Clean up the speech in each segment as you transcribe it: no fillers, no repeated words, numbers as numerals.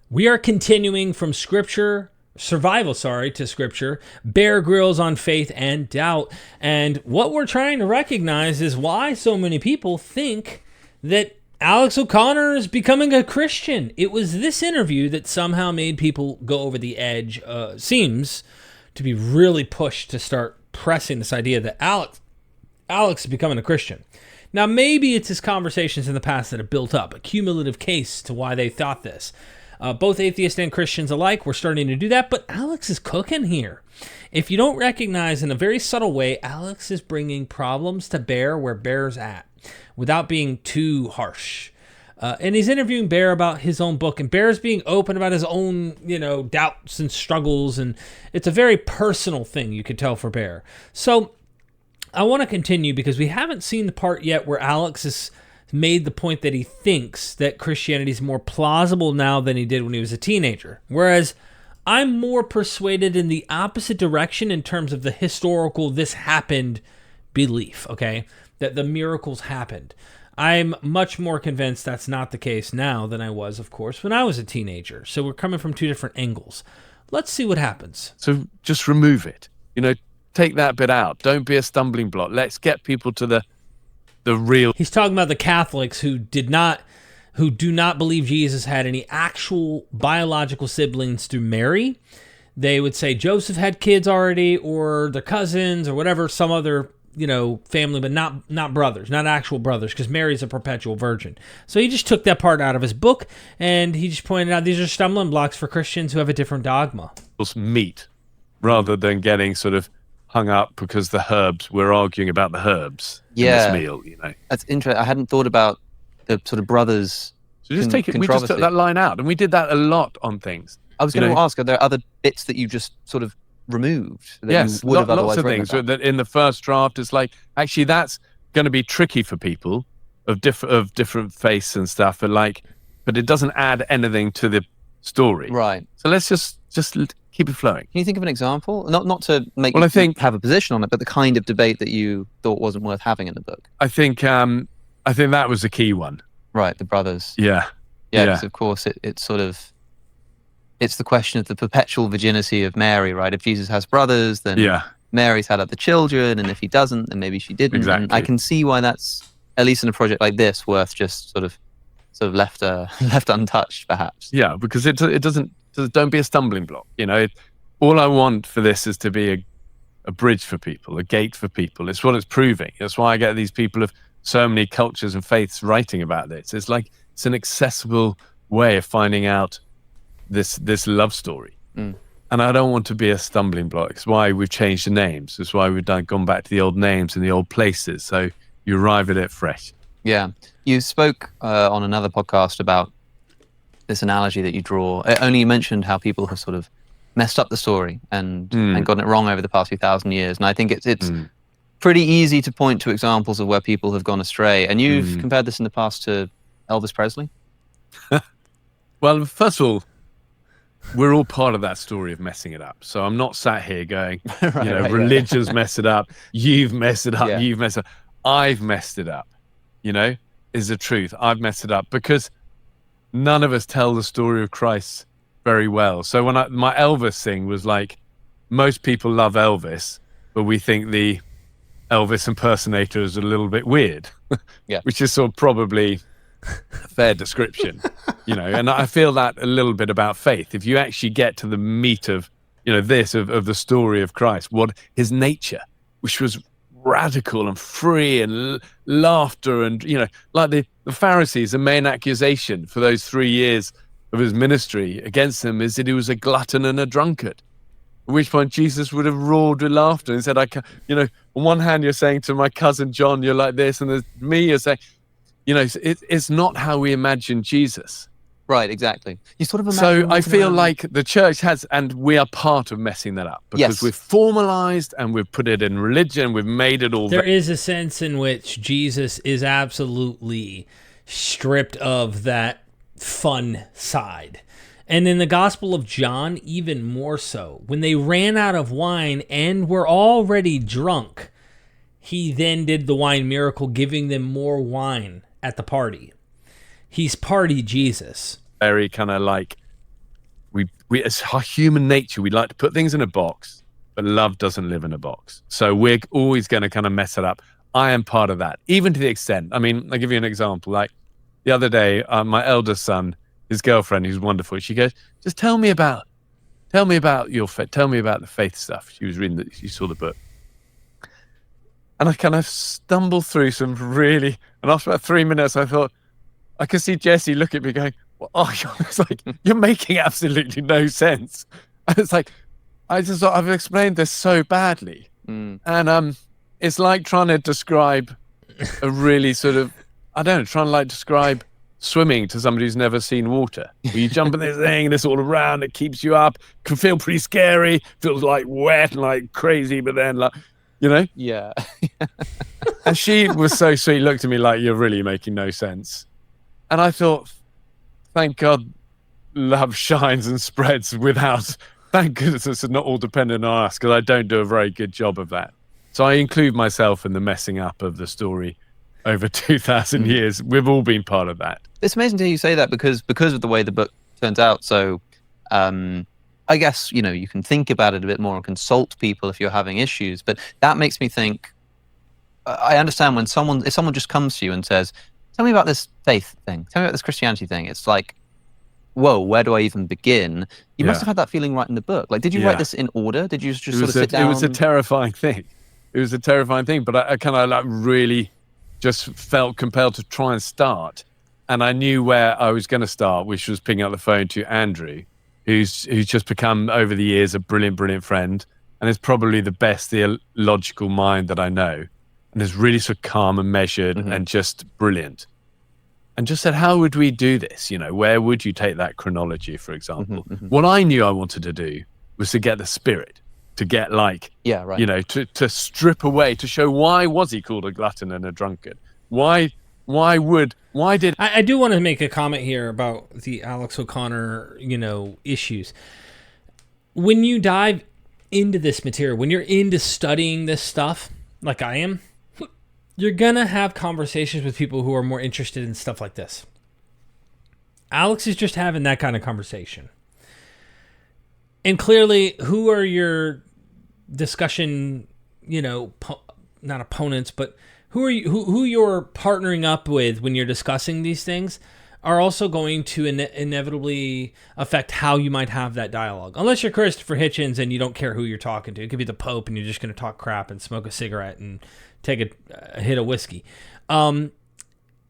We are continuing from survival, to scripture, Bear Grylls on faith and doubt. And what we're trying to recognize is why so many people think that Alex O'Connor is becoming a Christian. It was this interview that somehow made people go over the edge, seems to be really pushed to start pressing this idea that Alex is becoming a Christian. Now, maybe it's his conversations in the past that have built up, a cumulative case to why they thought this. Both atheists and Christians alike were starting to do that, but Alex is cooking here. If you don't recognize in a very subtle way, Alex is bringing problems to Bear where Bear's at, without being too harsh. And he's interviewing Bear about his own book, and Bear's being open about his own, doubts and struggles, and it's a very personal thing, you could tell, for Bear. So I want to continue because we haven't seen the part yet where Alex has made the point that he thinks that Christianity is more plausible now than he did when he was a teenager. Whereas I'm more persuaded in the opposite direction in terms of the historical this happened belief, okay? That the miracles happened. I'm much more convinced that's not the case now than I was, of course, when I was a teenager. So we're coming from two different angles. Let's see what happens. So just remove it. Take that bit out. Don't be a stumbling block. Let's get people to the real. He's talking about the Catholics who do not believe Jesus had any actual biological siblings through Mary. They would say Joseph had kids already, or their cousins, or whatever, some other family, but not brothers, not actual brothers, because Mary's a perpetual virgin. So he just took that part out of his book, and he just pointed out these are stumbling blocks for Christians who have a different dogma. Meat, rather than getting sort of hung up because we're arguing about the herbs in this meal, That's interesting. I hadn't thought about the sort of brothers. So just take it. We just took that line out, and we did that a lot on things. I was going to ask, are there other bits that you just sort of removed? That yes, you would have otherwise lots of things. That in the first draft, it's like, actually, that's going to be tricky for people of different faiths and stuff. But it doesn't add anything to the story. Right. So let's just keep it flowing. Can you think of an example? Not to make you have a position on it, but the kind of debate that you thought wasn't worth having in the book. I think that was the key one. Right, the brothers. Yeah. Because of course it's the question of the perpetual virginity of Mary, right? If Jesus has brothers, then Mary's had other children, and if he doesn't, then maybe she didn't. Exactly. And I can see why that's, at least in a project like this, worth just sort of left untouched, perhaps. Yeah, because it doesn't. Don't be a stumbling block. All I want for this is to be a bridge for people, a gate for people. It's what it's proving. That's why I get these people of so many cultures and faiths writing about this. It's like it's an accessible way of finding out this love story. And I don't want to be a stumbling block. It's why we've changed the names. It's why we've gone back to the old names and the old places. So you arrive at it fresh. Yeah. You spoke on another podcast about this analogy that you draw. Only you mentioned how people have sort of messed up the story and gotten it wrong over the past few thousand years. And I think it's pretty easy to point to examples of where people have gone astray. And you've compared this in the past to Elvis Presley. Well, first of all, we're all part of that story of messing it up. So I'm not sat here going, religion's messed it up, you've messed it up, you've messed it up. I've messed it up, is the truth. I've messed it up because none of us tell the story of Christ very well. So when my Elvis thing was like, most people love Elvis, but we think the Elvis impersonator is a little bit weird, which is sort of probably a fair description, and I feel that a little bit about faith. If you actually get to the meat of, of the story of Christ, what his nature, which was radical and free and laughter and, like the Pharisees, the main accusation for those 3 years of his ministry against them is that he was a glutton and a drunkard. At which point Jesus would have roared with laughter and said, on one hand you're saying to my cousin John, you're like this, and there's me, you're saying, it's not how we imagine Jesus. Right, exactly. You sort of imagine. So I feel like the church has, and we are part of messing that up because we've formalized and we've put it in religion, we've made it all. There is a sense in which Jesus is absolutely stripped of that fun side. And in the Gospel of John, even more so. When they ran out of wine and were already drunk, he then did the wine miracle, giving them more wine at the party. He's party Jesus. Very kind of like we as our human nature, we like to put things in a box, but love doesn't live in a box. So we're always going to kind of mess it up. I am part of that, even to the extent. I mean, I'll give you an example. Like the other day, my eldest son, his girlfriend, who's wonderful, she goes, "Just tell me about your faith. Tell me about the faith stuff." She was reading she saw the book. And I kind of stumbled through some really, and after about 3 minutes, I thought, I could see Jesse look at me going, well, it's like, you're making absolutely no sense. And it's like, I just thought, I've explained this so badly. And it's like trying to describe a really sort of, I don't know, trying to like describe swimming to somebody who's never seen water. You jump in this thing and it's all around, it keeps you up, can feel pretty scary, feels like wet and like crazy, but then like, you know? Yeah. And she was so sweet, looked at me like, you're really making no sense. And I thought, thank God love shines and spreads without, thank goodness it's not all dependent on us, because I don't do a very good job of that. So I include myself in the messing up of the story over 2,000 years. We've all been part of that. It's amazing to hear you say that because of the way the book turns out. So I guess, you know, you can think about it a bit more and consult people if you're having issues. But that makes me think, I understand when if someone just comes to you and says, tell me about this faith thing, tell me about this Christianity thing. It's like, whoa, where do I even begin? You must have had that feeling right in the book. Like, did you write this in order? Did you just sort of sit down? It was a terrifying thing. It was a terrifying thing, but I kind of like really just felt compelled to try and start. And I knew where I was going to start, which was picking up the phone to Andrew, who's just become over the years a brilliant, brilliant friend, and is probably the best theological mind that I know, and is really so calm and measured and just brilliant. And just said, how would we do this? You know, where would you take that chronology, for example? What I knew I wanted to do was to get the spirit, to get like, you know, to strip away, to show why was he called a glutton and a drunkard? Why did I do want to make a comment here about the Alex O'Connor, you know, issues. When you dive into this material, when you're into studying this stuff, like I am, you're gonna have conversations with people who are more interested in stuff like this. Alex is just having that kind of conversation. And clearly, who are your discussion, you know, not opponents, but who you're partnering up with when you're discussing these things are also going to inevitably affect how you might have that dialogue. Unless you're Christopher Hitchens and you don't care who you're talking to. It could be the Pope and you're just going to talk crap and smoke a cigarette and take a hit of whiskey. A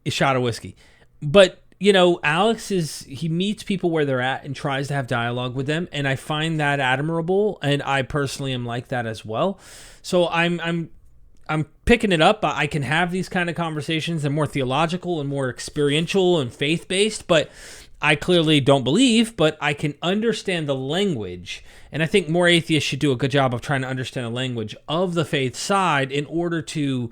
shot of whiskey. But, you know, Alex he meets people where they're at and tries to have dialogue with them. And I find that admirable. And I personally am like that as well. So I'm picking it up. I can have these kind of conversations. They're more theological and more experiential and faith-based, but I clearly don't believe, but I can understand the language. And I think more atheists should do a good job of trying to understand the language of the faith side in order to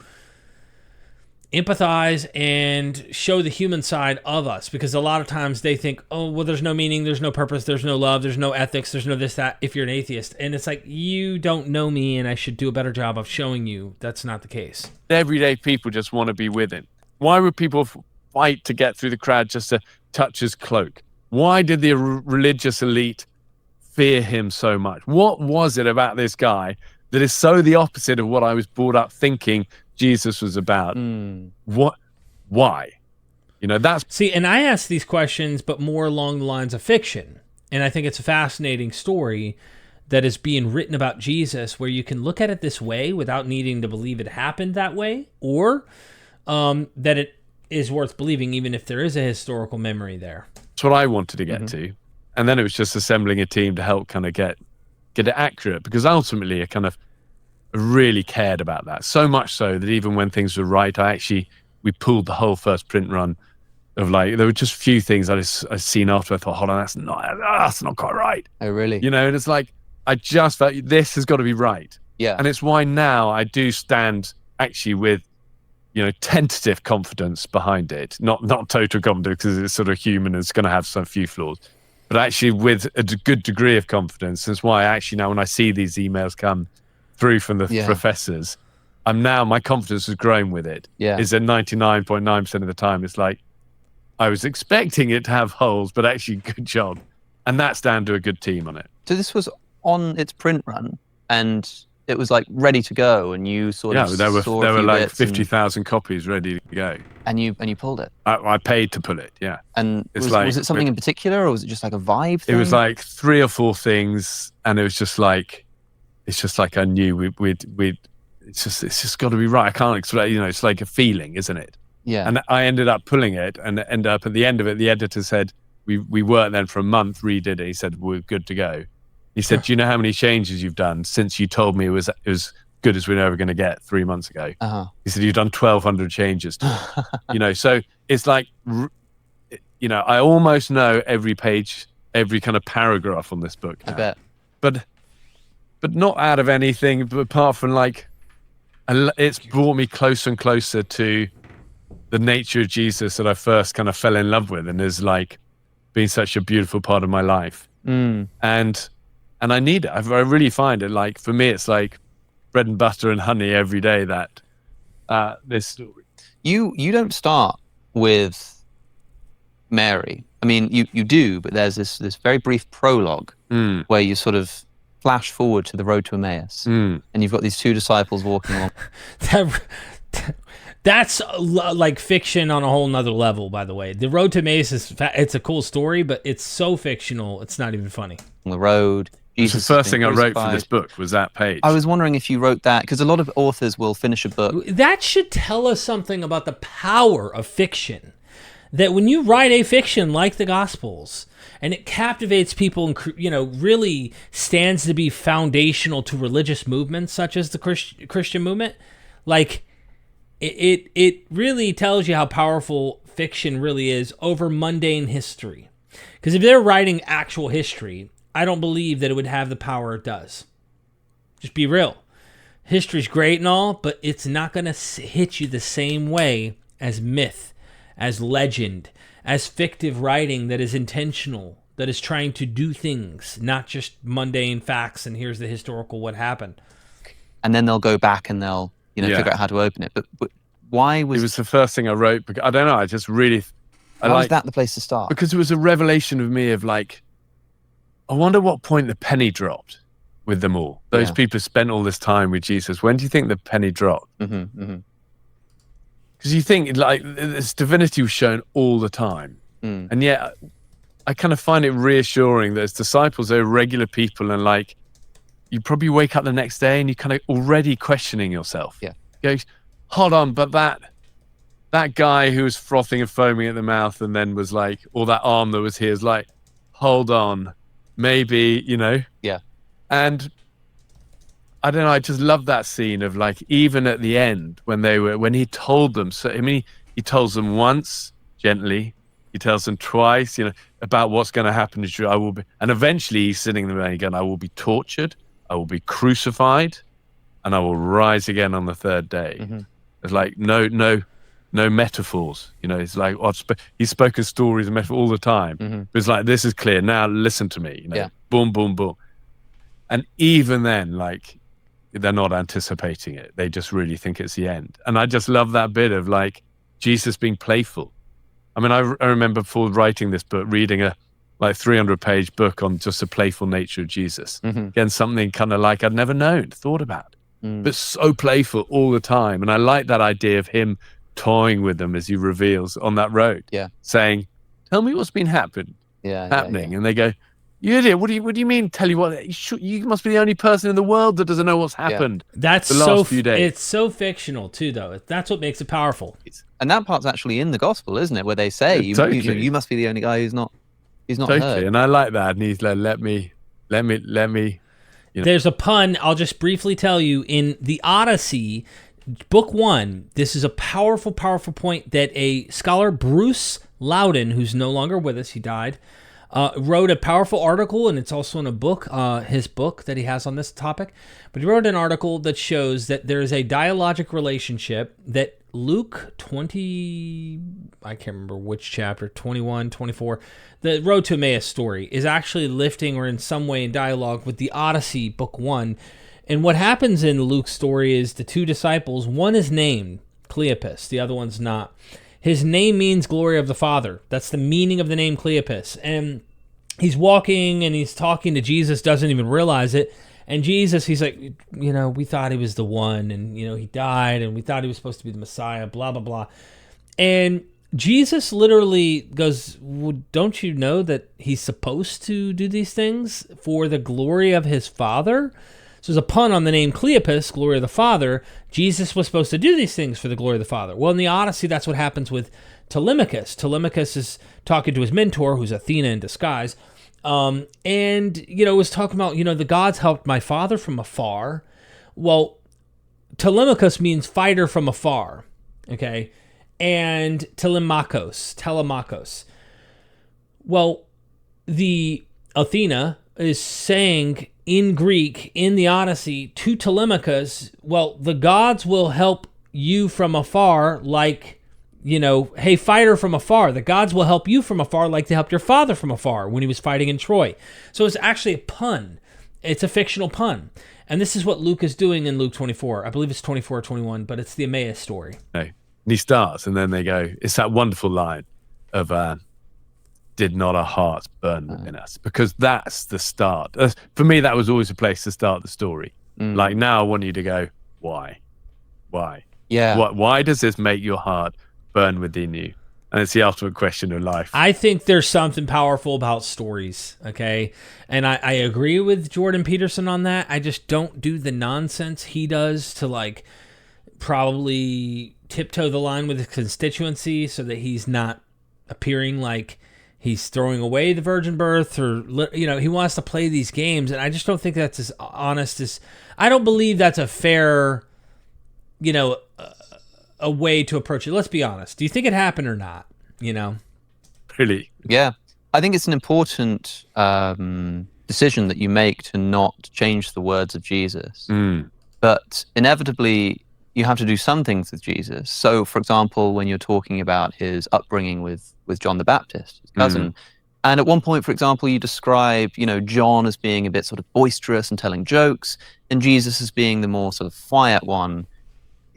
empathize and show the human side of us, because a lot of times they think, oh, well, there's no meaning, there's no purpose, there's no love, there's no ethics, there's no this, that, if you're an atheist. And it's like, you don't know me, and I should do a better job of showing you that's not the case. Everyday people just want to be with him. Why would people fight to get through the crowd just to touch his cloak? Why did the religious elite fear him so much? What was it about this guy that is so the opposite of what I was brought up thinking Jesus was about? Why? You know, that's... See, and I ask these questions, but more along the lines of fiction. And I think it's a fascinating story that is being written about Jesus, where you can look at it this way without needing to believe it happened that way, or that it is worth believing even if there is a historical memory there. That's what I wanted to get to. And then it was just assembling a team to help kind of get it accurate, because ultimately I kind of really cared about that, so much so that even when things were right, we pulled the whole first print run of, like, there were just few things I'd seen after I thought, hold on, that's not quite right. Oh, really? You know, and it's like, I just felt this has got to be right. Yeah. And it's why now I do stand actually with, you know, tentative confidence behind it, not total confidence, because it's sort of human and it's going to have some few flaws, but actually with a good degree of confidence. That's why actually now when I see these emails come through from the professors, my confidence has grown with it. Yeah. Is at 99.9% of the time, it's like, I was expecting it to have holes, but actually good job. And that's down to a good team on it. So this was on its print run, and it was like ready to go, and you sort of there were like 50,000 and, copies ready to go. And you pulled it. I paid to pull it, yeah. And was it something in particular, or was it just like a vibe thing? It was like 3 or 4 things, and it was just like, it's just like I knew we'd it's just got to be right. I can't explain, you know, it's like a feeling, isn't it? Yeah. And I ended up pulling it, and ended up at the end of it, the editor said, we worked then for a month, redid it. He said, we're good to go. He said, do you know how many changes you've done since you told me it was good as we're never going to get 3 months ago? He said, you've done 1,200 changes to it. You know, so it's like, you know, I almost know every page, every kind of paragraph on this book now. I bet. But not out of anything, but apart from like, it's brought me closer and closer to the nature of Jesus that I first kind of fell in love with, and is like been such a beautiful part of my life. And I need it. I really find it, like, for me, it's like bread and butter and honey every day, that this story. You don't start with Mary. I mean, you do, but there's this very brief prologue where you sort of flash forward to the road to Emmaus, and you've got these 2 disciples walking along. That's like fiction on a whole nother level, by the way. The road to Emmaus it's a cool story, but it's so fictional, it's not even funny. On the road. Jesus, the first thing I wrote for this book was that page. I was wondering if you wrote that, because a lot of authors will finish a book. That should tell us something about the power of fiction. That when you write a fiction like the Gospels, and it captivates people and, you know, really stands to be foundational to religious movements such as the Christian movement, like, it really tells you how powerful fiction really is over mundane history. Because if they're writing actual history, I don't believe that it would have the power it does. Just be real. History's great and all, but it's not going to hit you the same way as myth, as legend, as fictive writing that is intentional, that is trying to do things, not just mundane facts and here's the historical what happened. And then they'll go back and they'll, you know, figure out how to open it. But why was... It was the first thing I wrote. Because, I don't know, I just really... Why was that the place to start? Because it was a revelation of me of like, I wonder what point the penny dropped with them all. Those people spent all this time with Jesus. When do you think the penny dropped? Because you think like this divinity was shown all the time. And yet I kind of find it reassuring that as disciples, they're regular people, and like, you probably wake up the next day and you're kind of already questioning yourself. Yeah. You go, hold on, but that guy who was frothing and foaming at the mouth and then was like, or that arm that was here is like, hold on, maybe, you know? Yeah. And I don't know, I just love that scene of like, even at the end when he told them, so I mean, he tells them once, gently, he tells them twice, you know, about what's going to happen to you. I will be, and eventually he's sitting there again, I will be tortured, I will be crucified, and I will rise again on the 3rd day. It's like, no metaphors, you know. It's like, he's spoken stories and metaphors all the time. It's like, this is clear, now listen to me, you know. Boom, boom, boom. And even then, like, they're not anticipating it. They just really think it's the end. And I just love that bit of like Jesus being playful. I mean, I remember before writing this book, reading a like 300-page book on just the playful nature of Jesus. Again, something kind of like I'd never thought about, but so playful all the time. And I like that idea of him toying with them as he reveals on that road, saying, tell me what's been happening. And they go, you idiot, what do you mean tell you what? You must be the only person in the world that doesn't know what's happened. That's the last few days. It's so fictional too, though. That's what makes it powerful. And that part's actually in the gospel, isn't it? Where they say, you must be the only guy who's not heard. And I like that. And he's like, let me. You know. There's a pun, I'll just briefly tell you, in the Odyssey, Book 1, this is a powerful, powerful point that a scholar, Bruce Loudon, who's no longer with us, he died, wrote a powerful article, and it's also in a book, his book that he has on this topic. But he wrote an article that shows that there is a dialogic relationship that Luke 20, I can't remember which chapter, 21, 24, the Road to Emmaus story is actually lifting or in some way in dialogue with the Odyssey, Book 1. And what happens in Luke's story is the 2 disciples, one is named Cleopas, the other one's not. His name means glory of the Father. That's the meaning of the name Cleopas. And he's walking and he's talking to Jesus, doesn't even realize it. And Jesus, he's like, we thought he was the one, and, he died, and we thought he was supposed to be the Messiah, blah, blah, blah. And Jesus literally goes, well, don't you know that he's supposed to do these things for the glory of his Father? So there's a pun on the name Cleopas, glory of the Father. Jesus was supposed to do these things for the glory of the Father. Well, in the Odyssey, that's what happens with Telemachus. Telemachus is talking to his mentor, who's Athena in disguise, and, was talking about, the gods helped my father from afar. Well, Telemachus means fighter from afar, okay? And Telemachos. Well, the Athena is saying in Greek, in the Odyssey, to Telemachus, well, the gods will help you from afar like... hey, fighter from afar, the gods will help you from afar like they helped your father from afar when he was fighting in Troy. So it's actually a pun. It's a fictional pun. And this is what Luke is doing in Luke 24. I believe it's 24 or 21, but it's the Emmaus story. No. And he starts, and then they go, it's that wonderful line of, did not our hearts burn within us? Because that's the start. For me, that was always a place to start the story. Like, now I want you to go, why? Yeah. Why does this make your heart burn within you? And it's the ultimate question of life. I think there's something powerful about stories, okay? And I agree with Jordan Peterson on that. I just don't do the nonsense he does to, probably tiptoe the line with his constituency so that he's not appearing like he's throwing away the virgin birth, or, he wants to play these games. And I just don't think that's as honest as... I don't believe that's a fair, a way to approach it. Let's be honest. Do you think it happened or not? Really? Yeah. I think it's an important decision that you make to not change the words of Jesus. But inevitably, you have to do some things with Jesus. So, for example, when you're talking about his upbringing with John the Baptist, his cousin, and at one point, for example, you describe, John as being a bit sort of boisterous and telling jokes, and Jesus as being the more sort of quiet one.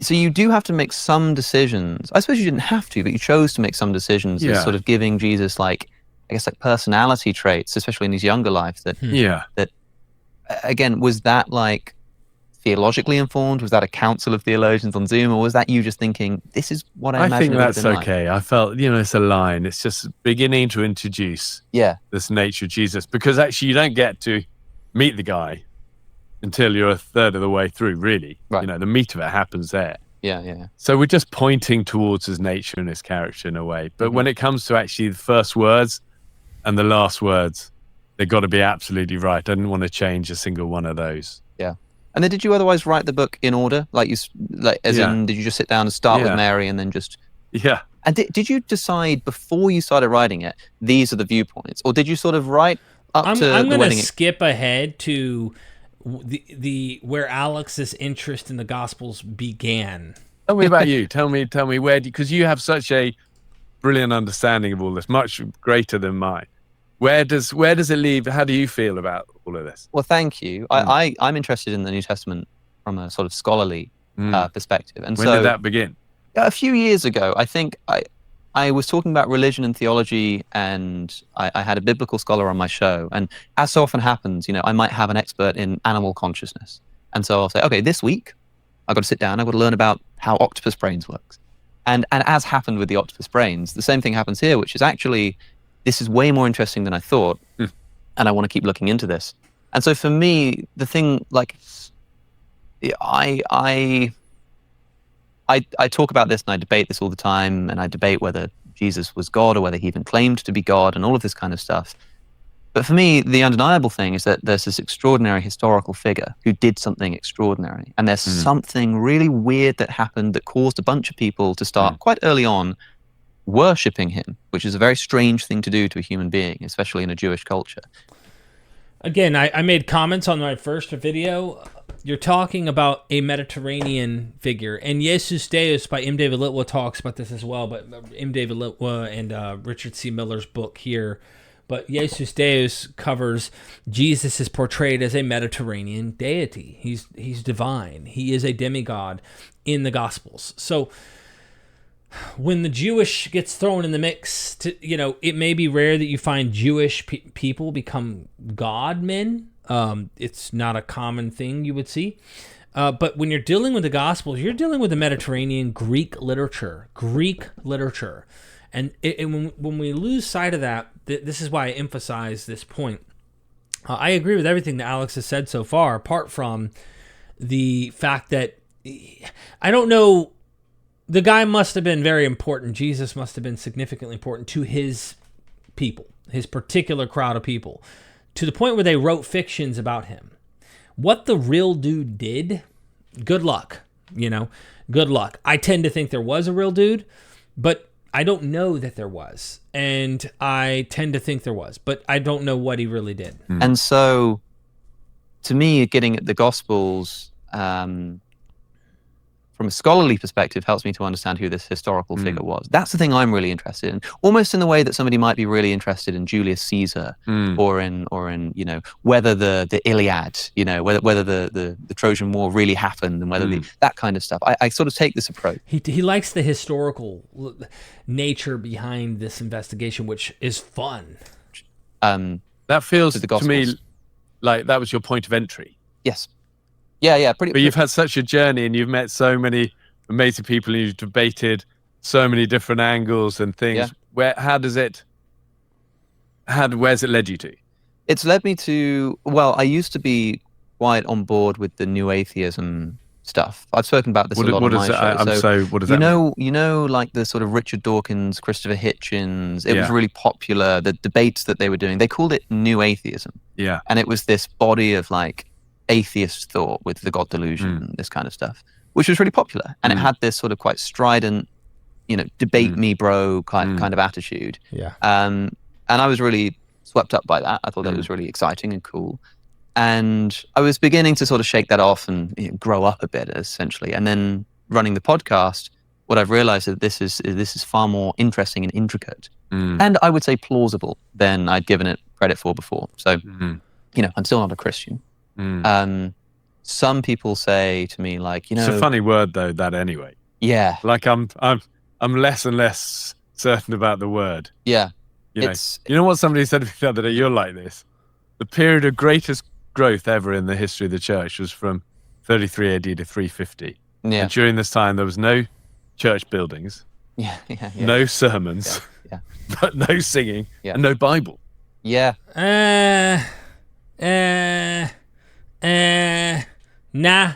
So you do have to make some decisions. I suppose you didn't have to, but you chose to make some decisions as sort of giving Jesus, personality traits, especially in his younger life. That again, was that theologically informed? Was that a council of theologians on Zoom, or was that you just thinking, this is what I imagine? I think that's okay. I felt, it's a line. It's just beginning to introduce this nature of Jesus, because actually you don't get to meet the guy until you're a third of the way through, really. Right. The meat of it happens there. Yeah. So we're just pointing towards his nature and his character in a way. But when it comes to actually the first words and the last words, they've got to be absolutely right. I didn't want to change a single one of those. Yeah. And then did you otherwise write the book in order? In, did you just sit down and start with Mary and then just... Yeah. And did you decide before you started writing it, these are the viewpoints? Or did you sort of write up to the wedding? I'm going to skip ahead to... the where Alex's interest in the Gospels began. Tell me about you. Tell me where, because you have such a brilliant understanding of all this, much greater than mine. Where does it leave? How do you feel about all of this? Well, thank you. I'm interested in the New Testament from a sort of scholarly perspective. And when did that begin? A few years ago, I think I was talking about religion and theology, and I had a biblical scholar on my show. And as so often happens, I might have an expert in animal consciousness. And so I'll say, okay, this week, I've got to sit down, I've got to learn about how octopus brains works. And as happened with the octopus brains, the same thing happens here, which is actually, this is way more interesting than I thought. And I want to keep looking into this. And so for me, the thing, I talk about this and I debate this all the time, and I debate whether Jesus was God or whether he even claimed to be God and all of this kind of stuff. But for me, the undeniable thing is that there's this extraordinary historical figure who did something extraordinary. And there's something really weird that happened that caused a bunch of people to start quite early on worshipping him, which is a very strange thing to do to a human being, especially in a Jewish culture. Again, I made comments on my first video. You're talking about a Mediterranean figure, and Jesus Deus by M. David Litwa talks about this as well, but M. David Litwa and Richard C. Miller's book here. But Jesus Deus covers Jesus is portrayed as a Mediterranean deity. He's divine. He is a demigod in the Gospels. So when the Jewish gets thrown in the mix, it may be rare that you find Jewish people become God men. It's not a common thing you would see. But when you're dealing with the Gospels, you're dealing with the Mediterranean Greek literature. And when we lose sight of that, this is why I emphasize this point. I agree with everything that Alex has said so far, apart from the fact that I don't know, the guy must have been very important. Jesus must have been significantly important to his people, his particular crowd of people, to the point where they wrote fictions about him. What the real dude did, good luck, good luck. I tend to think there was a real dude, but I don't know that there was. And I tend to think there was, but I don't know what he really did. And so, to me, getting at the Gospels from a scholarly perspective helps me to understand who this historical figure was. That's the thing I'm really interested in, almost in the way that somebody might be really interested in Julius Caesar or in whether the Iliad, whether the Trojan War really happened and whether that kind of stuff. I sort of take this approach. He likes the historical nature behind this investigation, which is fun. That feels to me like that was your point of entry. Yes. Yeah, pretty. But you've had such a journey, and you've met so many amazing people, and you've debated so many different angles and things. Yeah. Where's it led you to? It's led me to, well, I used to be quite on board with the new atheism stuff. I've spoken about this a lot on my show. What does that mean? You know, like the sort of Richard Dawkins, Christopher Hitchens, it was really popular, the debates that they were doing, they called it new atheism. Yeah. And it was this body of like atheist thought with the God delusion, this kind of stuff, which was really popular. And it had this sort of quite strident, debate me bro kind of attitude. Yeah. And I was really swept up by that. I thought that was really exciting and cool. And I was beginning to sort of shake that off and grow up a bit, essentially. And then running the podcast, what I've realized is that this is far more interesting and intricate, and I would say plausible than I'd given it credit for before. So, I'm still not a Christian. Some people say to me, like, it's a funny word though, that anyway. Yeah. Like I'm less and less certain about the word. Yeah. You know what somebody said to me the other day? You're like this. The period of greatest growth ever in the history of the church was from 33 AD to 350. Yeah. And during this time, there was no church buildings, no sermons, but no singing, and no Bible. Yeah. Nah.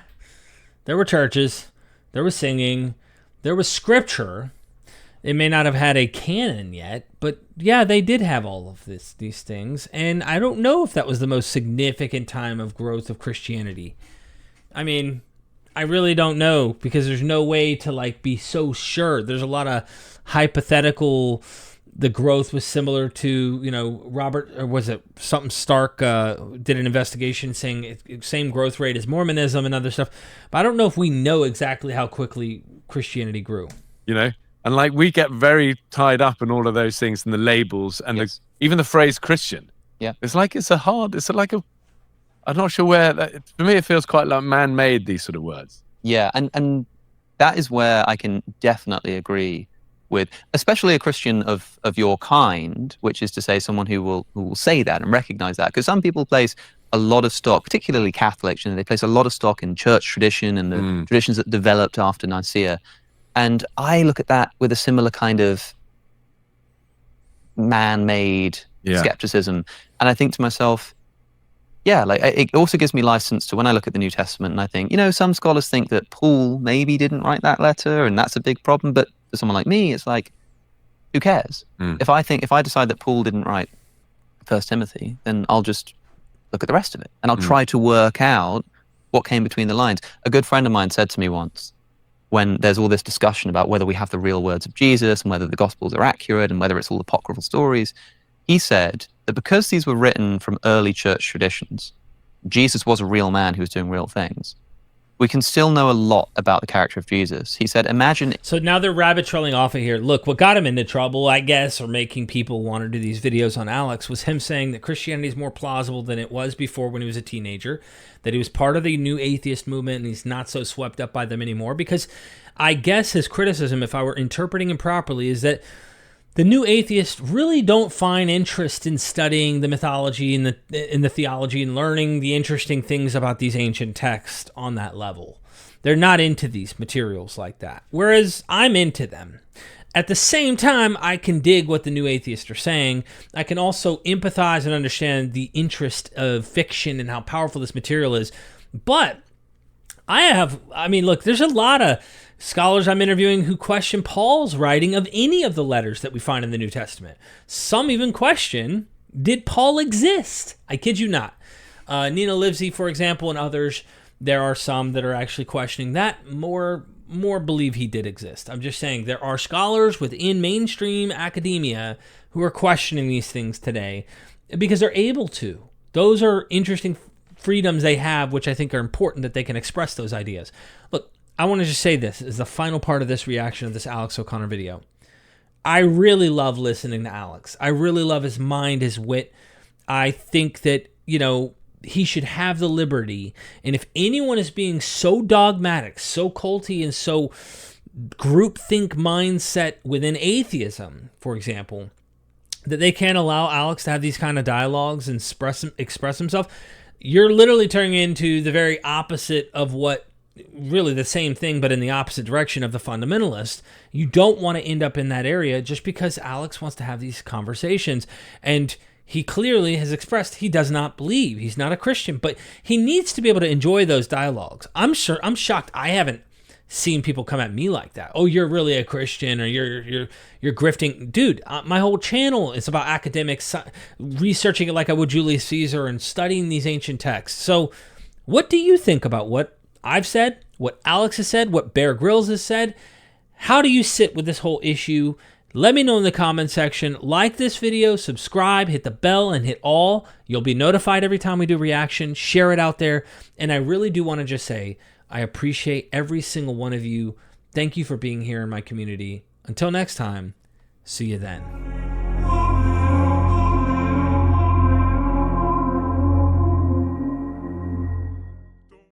There were churches, there was singing, there was scripture. They may not have had a canon yet, but yeah, they did have all of these things. And I don't know if that was the most significant time of growth of Christianity. I mean, I really don't know, because there's no way to like be so sure. There's a lot of hypothetical. The growth was similar to, Robert, or was it something Stark did an investigation saying same growth rate as Mormonism and other stuff. But I don't know if we know exactly how quickly Christianity grew. And like we get very tied up in all of those things and the labels and even the phrase Christian. Yeah. It's like I'm not sure where for me it feels quite like man-made, these sort of words. Yeah, and that is where I can definitely agree with, especially a Christian of your kind, which is to say someone who will say that and recognize that. Because some people place a lot of stock, particularly Catholics, they place a lot of stock in church tradition and the traditions that developed after Nicaea. And I look at that with a similar kind of man-made skepticism. And I think to myself, it also gives me license to, when I look at the New Testament and I think, some scholars think that Paul maybe didn't write that letter and that's a big problem. But for someone like me, it's like, who cares? If I decide that Paul didn't write 1 Timothy, then I'll just look at the rest of it and I'll try to work out what came between the lines. A good friend of mine said to me once, when there's all this discussion about whether we have the real words of Jesus and whether the Gospels are accurate and whether it's all apocryphal stories, he said that because these were written from early church traditions, Jesus was a real man who was doing real things. we can still know a lot about the character of Jesus. He said, imagine... So now they're rabbit trailing off of here. Look, what got him into trouble, I guess, or making people want to do these videos on Alex, was him saying that Christianity is more plausible than it was before when he was a teenager, that he was part of the new atheist movement and he's not so swept up by them anymore. Because I guess his criticism, if I were interpreting him properly, is that the new atheists really don't find interest in studying the mythology and the theology and learning the interesting things about these ancient texts on that level. They're not into these materials like that, whereas I'm into them. At the same time, I can dig what the new atheists are saying. I can also empathize and understand the interest of fiction and how powerful this material is. But look, there's a lot of scholars I'm interviewing who question Paul's writing of any of the letters that we find in the New Testament. Some even question, did Paul exist? I kid you not. Nina Livesey, for example, and others, there are some that are actually questioning that. More believe he did exist. I'm just saying there are scholars within mainstream academia who are questioning these things today because they're able to. Those are interesting freedoms they have, which I think are important that they can express those ideas. Look, I want to just say this as the final part of this reaction of this Alex O'Connor video. I really love listening to Alex. I really love his mind, his wit. I think that, he should have the liberty. And if anyone is being so dogmatic, so culty, and so groupthink mindset within atheism, for example, that they can't allow Alex to have these kind of dialogues and express himself, you're literally turning into the very opposite of what, really the same thing, but in the opposite direction of the fundamentalist. You don't want to end up in that area just because Alex wants to have these conversations. And he clearly has expressed he does not believe. He's not a Christian, but he needs to be able to enjoy those dialogues. I'm shocked I haven't seen people come at me like that. Oh, you're really a Christian, or you're grifting. Dude, my whole channel is about academics, researching it like I would Julius Caesar and studying these ancient texts. So what do you think about what I've said, what Alex has said, what Bear Grylls has said? How do you sit with this whole issue? Let me know in the comment section. Like this video, subscribe, hit the bell, and hit all. You'll be notified every time we do reaction. Share it out there. And I really do want to just say, I appreciate every single one of you. Thank you for being here in my community. Until next time, see you then.